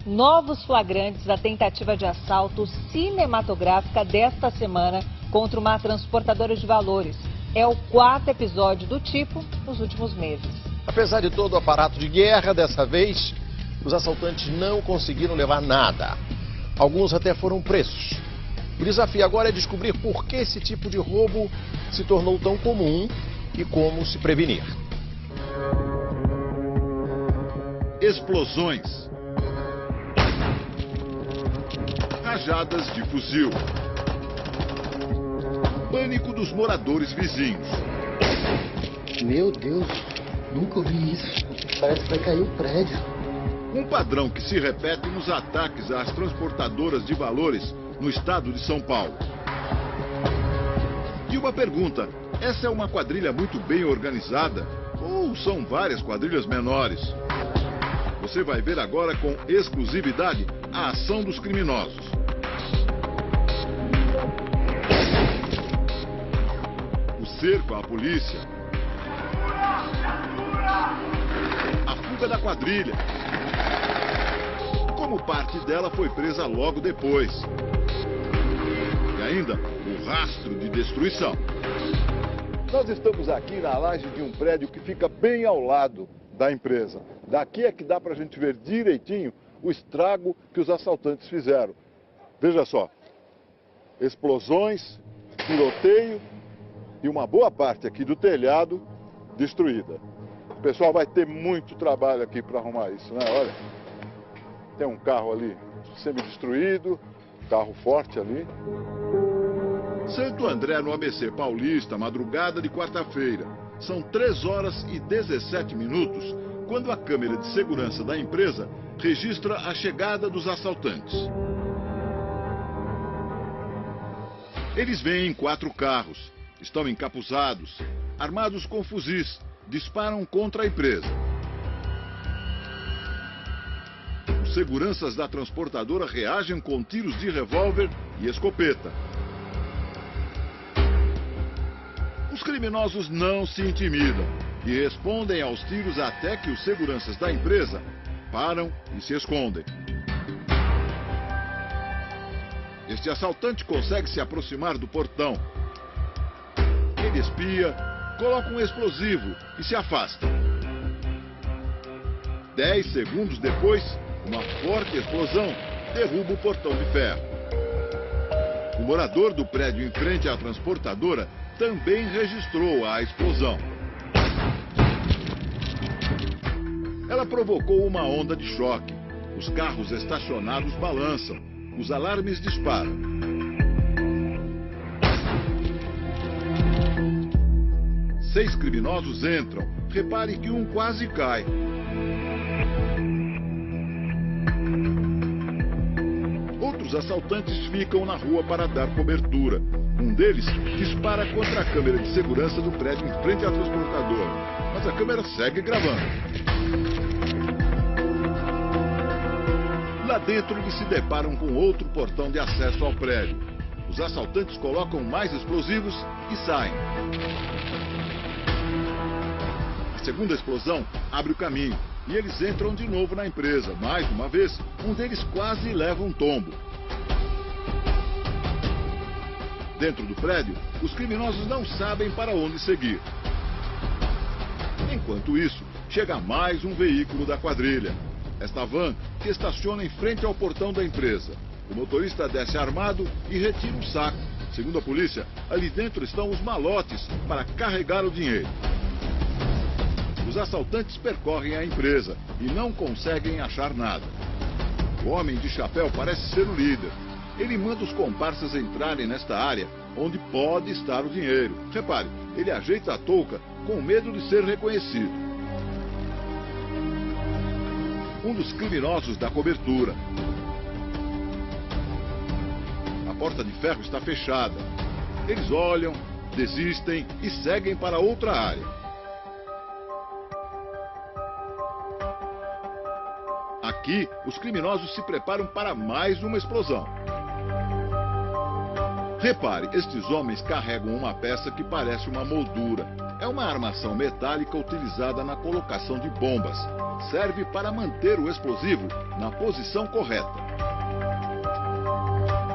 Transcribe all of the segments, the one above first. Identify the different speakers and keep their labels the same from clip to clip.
Speaker 1: novos flagrantes da tentativa de assalto cinematográfica desta semana contra uma transportadora de valores. É o 4º episódio do tipo nos últimos meses.
Speaker 2: Apesar de todo o aparato de guerra, dessa vez, os assaltantes não conseguiram levar nada. Alguns até foram presos. O desafio agora é descobrir por que esse tipo de roubo se tornou tão comum e como se prevenir.
Speaker 3: Explosões. Rajadas de fuzil. Pânico dos moradores vizinhos.
Speaker 4: Meu Deus, nunca ouvi isso. Parece que vai cair o prédio.
Speaker 3: Um padrão que se repete nos ataques às transportadoras de valores no estado de São Paulo. E uma pergunta, essa é uma quadrilha muito bem organizada ou são várias quadrilhas menores? Você vai ver agora com exclusividade a ação dos criminosos. O cerco à polícia. A fuga da quadrilha. Como parte dela foi presa logo depois. E ainda o rastro de destruição.
Speaker 5: Nós estamos aqui na laje de um prédio que fica bem ao lado da empresa. Daqui é que dá para a gente ver direitinho o estrago que os assaltantes fizeram. Veja só, explosões, tiroteio e uma boa parte aqui do telhado destruída. O pessoal vai ter muito trabalho aqui para arrumar isso, né? Olha, tem um carro ali semi-destruído, carro forte ali.
Speaker 3: Santo André, no ABC Paulista, madrugada de quarta-feira. São 3h17 quando a câmera de segurança da empresa registra a chegada dos assaltantes. Eles vêm em 4 carros, estão encapuzados, armados com fuzis, disparam contra a empresa. Os seguranças da transportadora reagem com tiros de revólver e escopeta. Os criminosos não se intimidam e respondem aos tiros até que os seguranças da empresa param e se escondem. Este assaltante consegue se aproximar do portão. Ele espia, coloca um explosivo e se afasta. 10 segundos depois, uma forte explosão derruba o portão de ferro. O morador do prédio em frente à transportadora também registrou a explosão. Ela provocou uma onda de choque. Os carros estacionados balançam. Os alarmes disparam. Seis criminosos entram. Repare que um quase cai. Outros assaltantes ficam na rua para dar cobertura. Um deles dispara contra a câmera de segurança do prédio em frente à transportadora. Mas a câmera segue gravando. Lá dentro eles se deparam com outro portão de acesso ao prédio. Os assaltantes colocam mais explosivos e saem. A segunda explosão abre o caminho e eles entram de novo na empresa. Mais uma vez, um deles quase leva um tombo. Dentro do prédio, os criminosos não sabem para onde seguir. Enquanto isso, chega mais um veículo da quadrilha. Esta van que estaciona em frente ao portão da empresa. O motorista desce armado e retira um saco. Segundo a polícia, ali dentro estão os malotes para carregar o dinheiro. Os assaltantes percorrem a empresa e não conseguem achar nada. O homem de chapéu parece ser o líder. Ele manda os comparsas entrarem nesta área onde pode estar o dinheiro. Repare, ele ajeita a touca com medo de ser reconhecido. Um dos criminosos dá cobertura. A porta de ferro está fechada. Eles olham, desistem e seguem para outra área. Aqui, os criminosos se preparam para mais uma explosão. Repare, estes homens carregam uma peça que parece uma moldura. É uma armação metálica utilizada na colocação de bombas. serve para manter o explosivo na posição correta.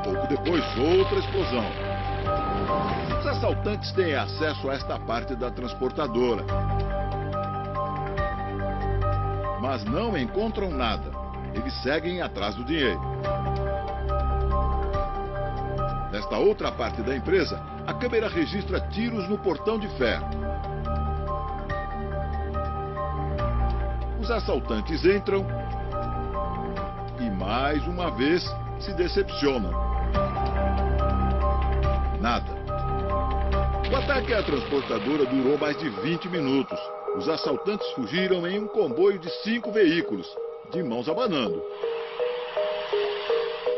Speaker 3: Pouco depois, outra explosão. Os assaltantes têm acesso a esta parte da transportadora, mas não encontram nada. Eles seguem atrás do dinheiro. Nesta outra parte da empresa, a câmera registra tiros no portão de ferro. Os assaltantes entram e, mais uma vez, se decepcionam. Nada. O ataque à transportadora durou mais de 20 minutos. Os assaltantes fugiram em um comboio de 5 veículos, de mãos abanando.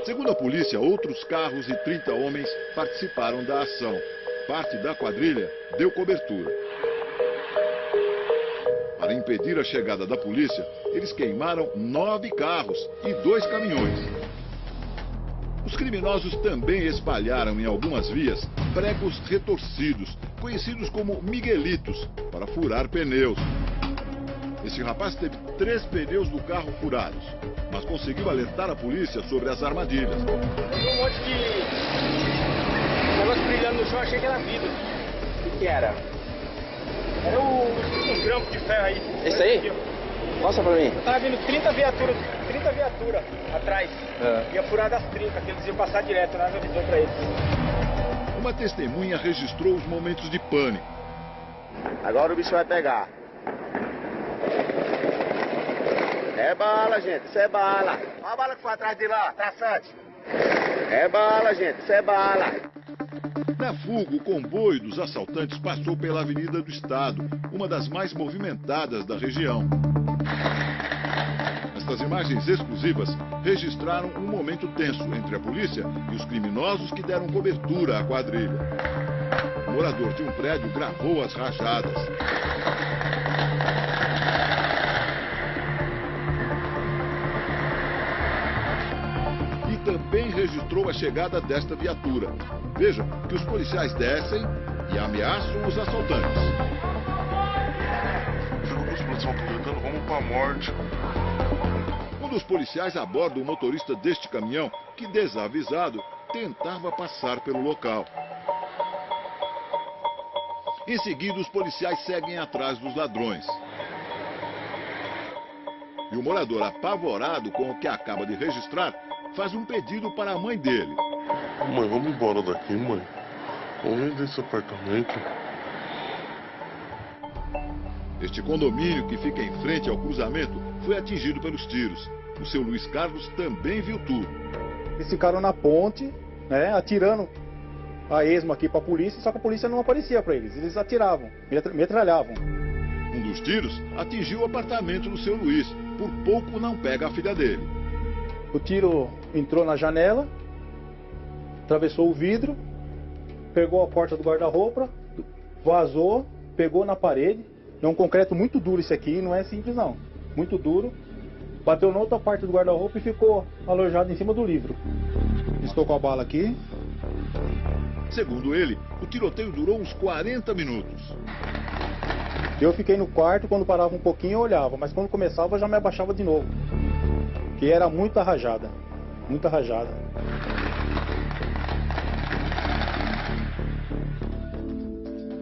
Speaker 3: Segundo a polícia, outros carros e 30 homens participaram da ação. Parte da quadrilha deu cobertura. Para impedir a chegada da polícia, eles queimaram 9 carros e 2 caminhões. Os criminosos também espalharam em algumas vias pregos retorcidos, conhecidos como miguelitos, para furar pneus. Esse rapaz teve 3 pneus do carro furados, mas conseguiu alertar a polícia sobre as armadilhas.
Speaker 6: Um monte de negócio brilhando no chão, achei que era vidro. O que era? Era um grampo de ferro aí. Esse aí? Mostra pra mim. Eu tava vindo 30 viaturas atrás. Ia furar das 30, que eles iam passar direto, nós avisou pra eles.
Speaker 3: Uma testemunha registrou os momentos de pânico.
Speaker 7: Agora o bicho vai pegar. É bala, gente, isso é bala. Olha a bala que foi atrás de lá, traçante. É bala, gente, isso é bala.
Speaker 3: Na fuga, o comboio dos assaltantes passou pela Avenida do Estado, uma das mais movimentadas da região. Estas imagens exclusivas registraram um momento tenso entre a polícia e os criminosos que deram cobertura à quadrilha. O morador de um prédio gravou as rajadas. E também registrou a chegada desta viatura. Veja que os policiais descem e ameaçam os assaltantes.
Speaker 8: Os policiais estão gritando, vamos pra morte.
Speaker 3: Um dos policiais aborda o motorista deste caminhão que, desavisado, tentava passar pelo local. Em seguida, os policiais seguem atrás dos ladrões. E o morador, apavorado com o que acaba de registrar, faz um pedido para a mãe dele.
Speaker 8: Mãe, vamos embora daqui, mãe. Vamos vender esse apartamento.
Speaker 3: Este condomínio, que fica em frente ao cruzamento, foi atingido pelos tiros. O seu Luiz Carlos também viu tudo.
Speaker 9: Eles ficaram na ponte, né, atirando a esmo aqui para a polícia, só que a polícia não aparecia para eles. Eles atiravam, metralhavam.
Speaker 3: Um dos tiros atingiu o apartamento do seu Luiz. Por pouco não pega a filha dele.
Speaker 9: O tiro entrou na janela, atravessou o vidro, pegou a porta do guarda-roupa, vazou, pegou na parede. É um concreto muito duro esse aqui, não é simples não. Muito duro. Bateu na outra parte do guarda-roupa e ficou alojado em cima do livro. Estou com a bala aqui.
Speaker 3: Segundo ele, o tiroteio durou uns 40 minutos.
Speaker 9: Eu fiquei no quarto, quando parava um pouquinho eu olhava, mas quando começava eu já me abaixava de novo. Que era muita rajada, muita rajada.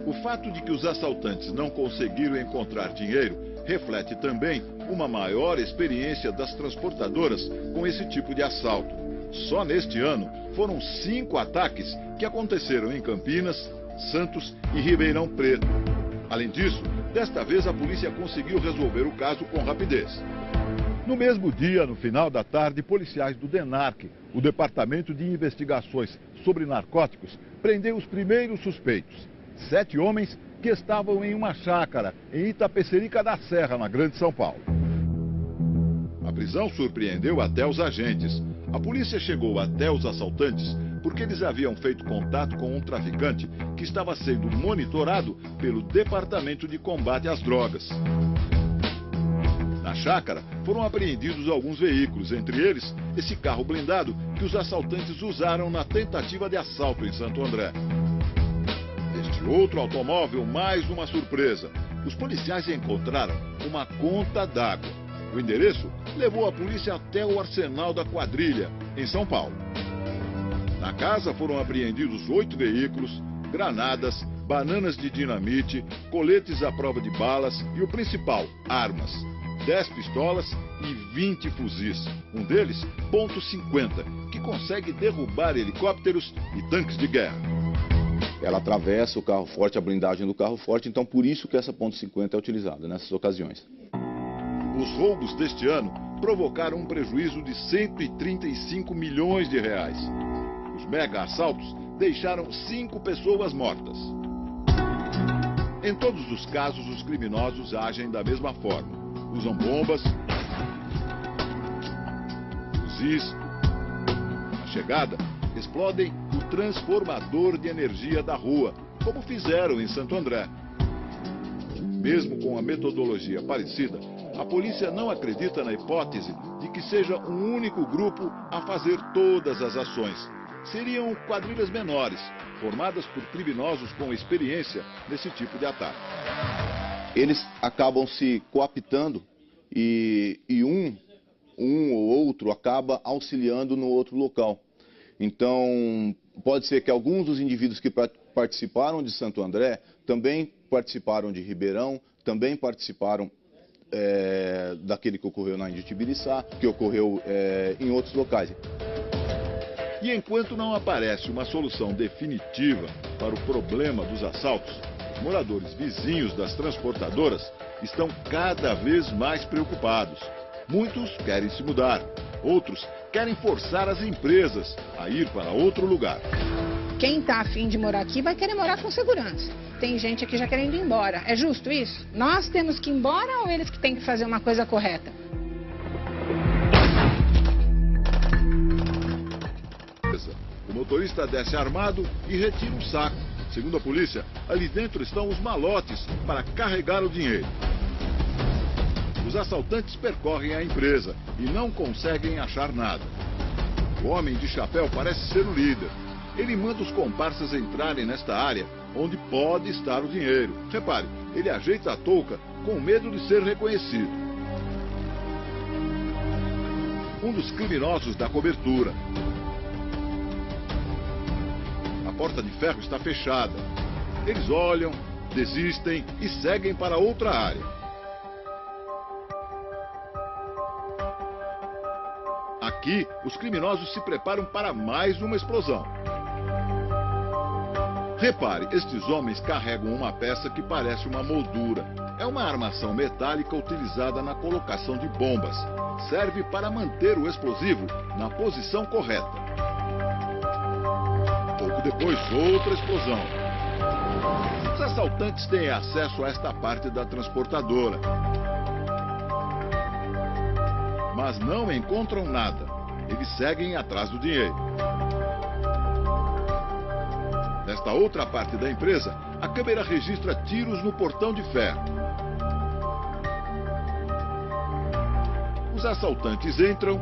Speaker 3: O fato de que os assaltantes não conseguiram encontrar dinheiro reflete também uma maior experiência das transportadoras com esse tipo de assalto. Só neste ano foram 5 ataques que aconteceram em Campinas, Santos e Ribeirão Preto. Além disso, desta vez a polícia conseguiu resolver o caso com rapidez. No mesmo dia, no final da tarde, policiais do DENARC, o Departamento de Investigações sobre Narcóticos, prendeu os primeiros suspeitos. 7 homens que estavam em uma chácara em Itapecerica da Serra, na Grande São Paulo. A prisão surpreendeu até os agentes. A polícia chegou até os assaltantes porque eles haviam feito contato com um traficante que estava sendo monitorado pelo Departamento de Combate às Drogas. Na chácara foram apreendidos alguns veículos, entre eles esse carro blindado que os assaltantes usaram na tentativa de assalto em Santo André. Este outro automóvel, mais uma surpresa. Os policiais encontraram uma conta d'água. O endereço levou a polícia até o arsenal da quadrilha, em São Paulo. Na casa foram apreendidos 8 veículos, granadas, bananas de dinamite, coletes à prova de balas e o principal, armas. 10 pistolas e 20 fuzis. Um deles, .50, que consegue derrubar helicópteros e tanques de guerra.
Speaker 10: Ela atravessa o carro forte, a blindagem do carro forte, então por isso que essa .50 é utilizada nessas ocasiões.
Speaker 3: Os roubos deste ano provocaram um prejuízo de 135 milhões de reais. Os mega assaltos deixaram 5 pessoas mortas. Em todos os casos, os criminosos agem da mesma forma. Usam bombas, fuzis. Na chegada, explodem o transformador de energia da rua, como fizeram em Santo André. Mesmo com a metodologia parecida, a polícia não acredita na hipótese de que seja um único grupo a fazer todas as ações. Seriam quadrilhas menores, formadas por criminosos com experiência nesse tipo de ataque.
Speaker 10: Eles acabam se coaptando e um ou outro acaba auxiliando no outro local. Então, pode ser que alguns dos indivíduos que participaram de Santo André também participaram de Ribeirão, também participaram daquele que ocorreu na Índia Tibiriçá, que ocorreu em outros locais.
Speaker 3: E enquanto não aparece uma solução definitiva para o problema dos assaltos, os moradores vizinhos das transportadoras estão cada vez mais preocupados. Muitos querem se mudar, outros querem forçar as empresas a ir para outro lugar.
Speaker 11: Quem está afim de morar aqui vai querer morar com segurança. Tem gente aqui já querendo ir embora. É justo isso? Nós temos que ir embora ou eles que têm que fazer uma coisa correta?
Speaker 3: O motorista desce armado e retira um saco. Segundo a polícia, ali dentro estão os malotes para carregar o dinheiro. Os assaltantes percorrem a empresa e não conseguem achar nada. O homem de chapéu parece ser o líder. Ele manda os comparsas entrarem nesta área onde pode estar o dinheiro. Repare, ele ajeita a touca com medo de ser reconhecido. Um dos criminosos dá cobertura. A porta de ferro está fechada. Eles olham, desistem e seguem para outra área. Aqui, os criminosos se preparam para mais uma explosão. Repare, estes homens carregam uma peça que parece uma moldura. É uma armação metálica utilizada na colocação de bombas. Serve para manter o explosivo na posição correta. Pouco depois, outra explosão. Os assaltantes têm acesso a esta parte da transportadora, mas não encontram nada. Eles seguem atrás do dinheiro. Nesta outra parte da empresa, a câmera registra tiros no portão de ferro. Os assaltantes entram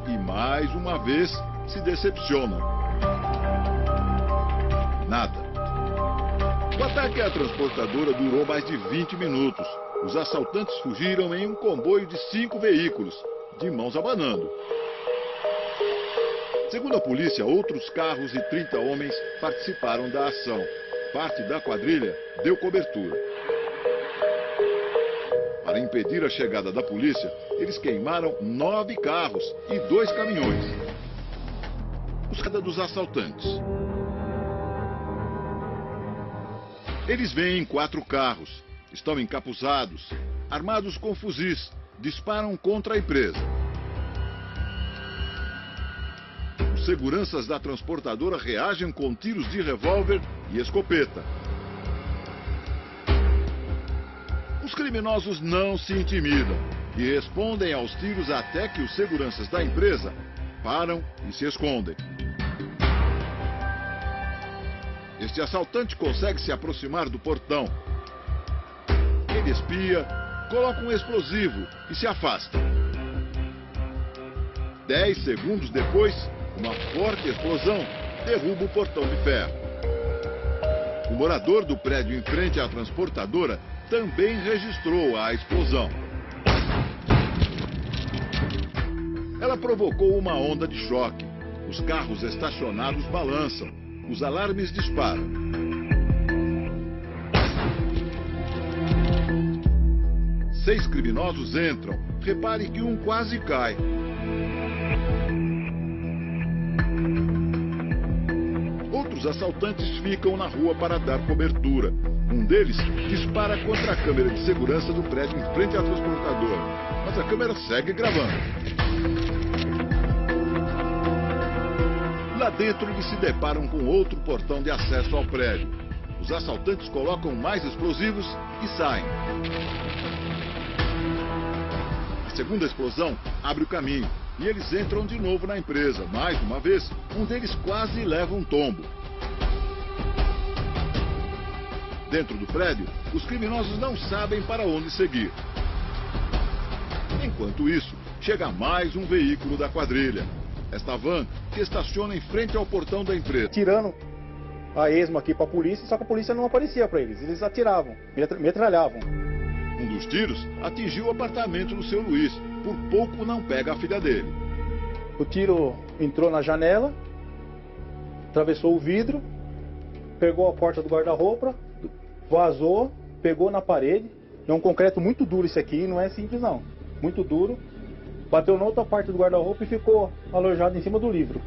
Speaker 3: e, mais uma vez, se decepcionam. Nada. O ataque à transportadora durou mais de 20 minutos. Os assaltantes fugiram em um comboio de 5 veículos, de mãos abanando. Segundo a polícia, outros carros e 30 homens participaram da ação. Parte da quadrilha deu cobertura. Para impedir a chegada da polícia, eles queimaram 9 carros e 2 caminhões. Buscada dos assaltantes. Eles vêm em 4 carros. Estão encapuzados, armados com fuzis, disparam contra a empresa. Os seguranças da transportadora reagem com tiros de revólver e escopeta. Os criminosos não se intimidam e respondem aos tiros até que os seguranças da empresa param e se escondem. Este assaltante consegue se aproximar do portão. Ele espia, coloca um explosivo e se afasta. 10 segundos depois, uma forte explosão derruba o portão de ferro. O morador do prédio em frente à transportadora também registrou a explosão. Ela provocou uma onda de choque. Os carros estacionados balançam. Os alarmes disparam. Seis criminosos entram. Repare que um quase cai. Outros assaltantes ficam na rua para dar cobertura. Um deles dispara contra a câmera de segurança do prédio em frente à transportadora. Mas a câmera segue gravando. Lá dentro eles se deparam com outro portão de acesso ao prédio. Os assaltantes colocam mais explosivos e saem. A segunda explosão abre o caminho e eles entram de novo na empresa. Mais uma vez, um deles quase leva um tombo. Dentro do prédio, os criminosos não sabem para onde seguir. Enquanto isso, chega mais um veículo da quadrilha. Esta van que estaciona em frente ao portão da empresa.
Speaker 9: Tirando a esmo aqui para a polícia, só que a polícia não aparecia para eles. Eles atiravam, metralhavam.
Speaker 3: Um dos tiros atingiu o apartamento do seu Luiz. Por pouco não pega a filha dele.
Speaker 9: O tiro entrou na janela, atravessou o vidro, pegou a porta do guarda-roupa, vazou, pegou na parede. É um concreto muito duro isso aqui, não é simples não. Muito duro. Bateu na outra parte do guarda-roupa e ficou alojado em cima do livro.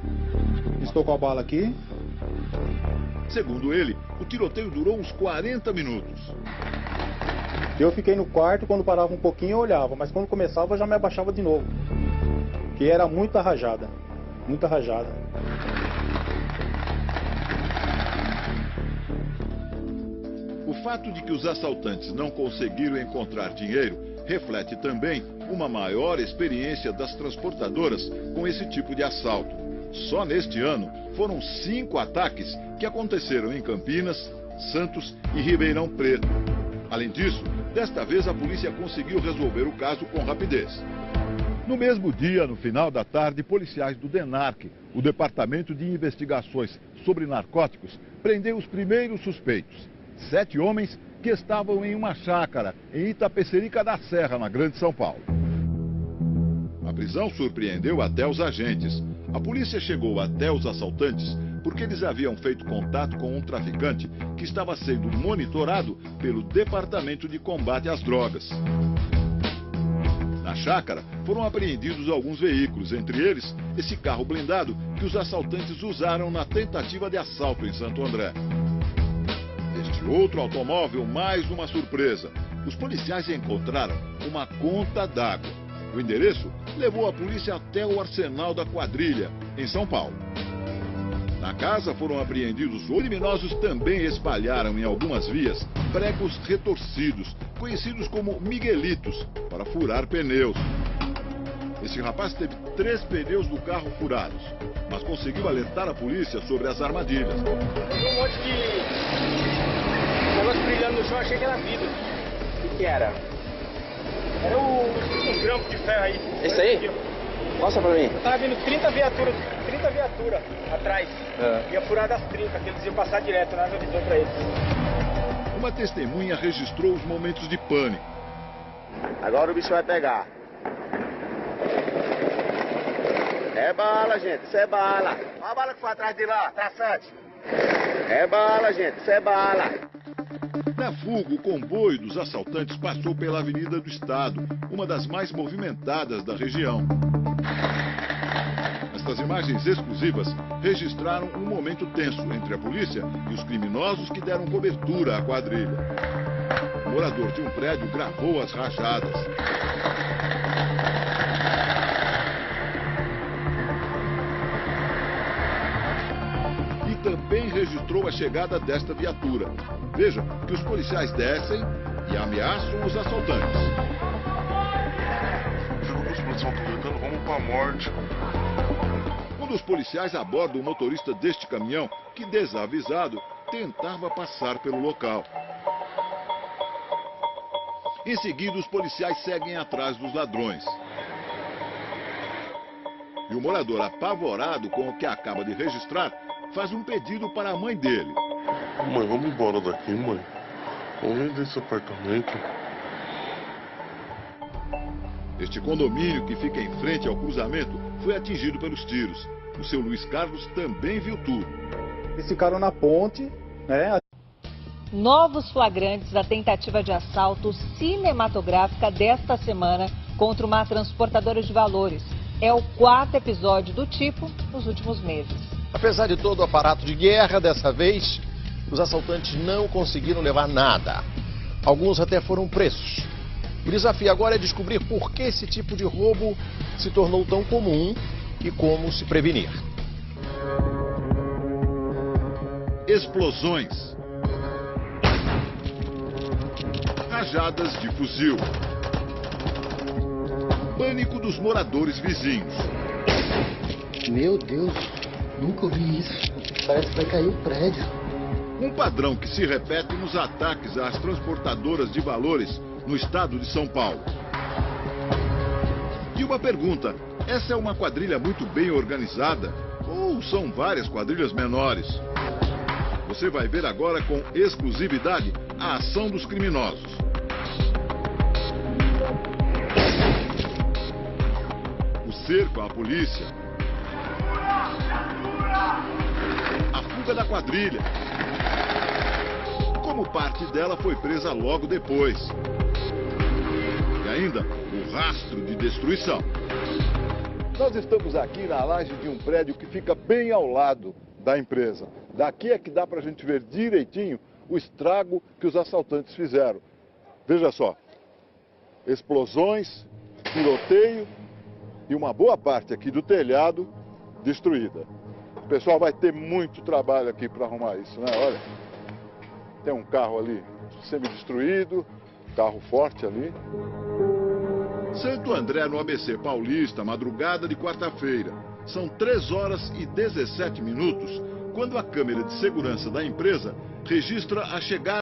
Speaker 9: Estou com a bala aqui.
Speaker 3: Segundo ele, o tiroteio durou uns 40 minutos.
Speaker 9: Eu fiquei no quarto, quando parava um pouquinho eu olhava, mas quando começava eu já me abaixava de novo. Que era muita rajada, muita rajada.
Speaker 3: O fato de que os assaltantes não conseguiram encontrar dinheiro reflete também uma maior experiência das transportadoras com esse tipo de assalto. Só neste ano foram 5 ataques que aconteceram em Campinas, Santos e Ribeirão Preto. Além disso, desta vez a polícia conseguiu resolver o caso com rapidez. No mesmo dia, no final da tarde, policiais do DENARC, o Departamento de Investigações sobre Narcóticos, prendeu os primeiros suspeitos. 7 homens que estavam em uma chácara em Itapecerica da Serra, na Grande São Paulo. A prisão surpreendeu até os agentes. A polícia chegou até os assaltantes porque eles haviam feito contato com um traficante que estava sendo monitorado pelo Departamento de Combate às Drogas. Na chácara foram apreendidos alguns veículos, entre eles esse carro blindado que os assaltantes usaram na tentativa de assalto em Santo André. Este outro automóvel, mais uma surpresa. Os policiais encontraram uma conta d'água. O endereço levou a polícia até o arsenal da quadrilha, em São Paulo. Na casa foram apreendidos. Os criminosos também espalharam em algumas vias pregos retorcidos, conhecidos como miguelitos, para furar pneus. Esse rapaz teve 3 pneus do carro furados, mas conseguiu alertar a polícia sobre as armadilhas.
Speaker 6: Um monte de negócio brilhando no chão, achei que era vidro. O que era? Era um grampo de ferro aí.
Speaker 12: Esse aí? Mostra pra mim.
Speaker 6: Eu tava vindo 30 viaturas atrás. Ia furar das 30, que eles iam passar direto, nós avisou pra eles.
Speaker 3: Uma testemunha registrou os momentos de pânico.
Speaker 7: Agora o bicho vai pegar. É bala, gente, isso é bala. Olha a bala que foi atrás de lá, traçante. É bala, gente, isso é bala.
Speaker 3: Na fuga, o comboio dos assaltantes passou pela Avenida do Estado, uma das mais movimentadas da região. Estas imagens exclusivas registraram um momento tenso entre a polícia e os criminosos que deram cobertura à quadrilha. O morador de um prédio gravou as rajadas. E também registrou a chegada desta viatura. Veja que os policiais descem e ameaçam os assaltantes.
Speaker 8: Os policiais estão gritando, vamos pra morte.
Speaker 3: Um dos policiais aborda o motorista deste caminhão que, desavisado, tentava passar pelo local. Em seguida, os policiais seguem atrás dos ladrões. E o morador, apavorado com o que acaba de registrar, faz um pedido para a mãe dele.
Speaker 8: Mãe, vamos embora daqui, mãe. Vamos vender esse apartamento.
Speaker 3: Este condomínio, que fica em frente ao cruzamento, foi atingido pelos tiros. O seu Luiz Carlos também viu tudo.
Speaker 9: Eles ficaram na ponte, né?
Speaker 1: Novos flagrantes da tentativa de assalto cinematográfica desta semana contra uma transportadora de valores. É o 4º episódio do tipo nos últimos meses.
Speaker 2: Apesar de todo o aparato de guerra, dessa vez, os assaltantes não conseguiram levar nada. Alguns até foram presos. O desafio agora é descobrir por que esse tipo de roubo se tornou tão comum e como se prevenir.
Speaker 3: Explosões. Rajadas de fuzil. Pânico dos moradores vizinhos.
Speaker 4: Meu Deus, nunca ouvi isso. Parece que vai cair o prédio.
Speaker 3: Um padrão que se repete nos ataques às transportadoras de valores no estado de São Paulo. E uma pergunta, essa é uma quadrilha muito bem organizada ou são várias quadrilhas menores? Você vai ver agora com exclusividade a ação dos criminosos. O cerco à polícia. A fuga da quadrilha. Como parte dela foi presa logo depois. E ainda o rastro de destruição.
Speaker 5: Nós estamos aqui na laje de um prédio que fica bem ao lado da empresa. Daqui é que dá para a gente ver direitinho o estrago que os assaltantes fizeram. Veja só, explosões, tiroteio e uma boa parte aqui do telhado destruída. O pessoal vai ter muito trabalho aqui para arrumar isso, né? Olha, tem um carro ali semi-destruído, carro forte ali.
Speaker 3: Santo André, no ABC Paulista, madrugada de quarta-feira. São 3h17 quando a câmera de segurança da empresa registra a chegada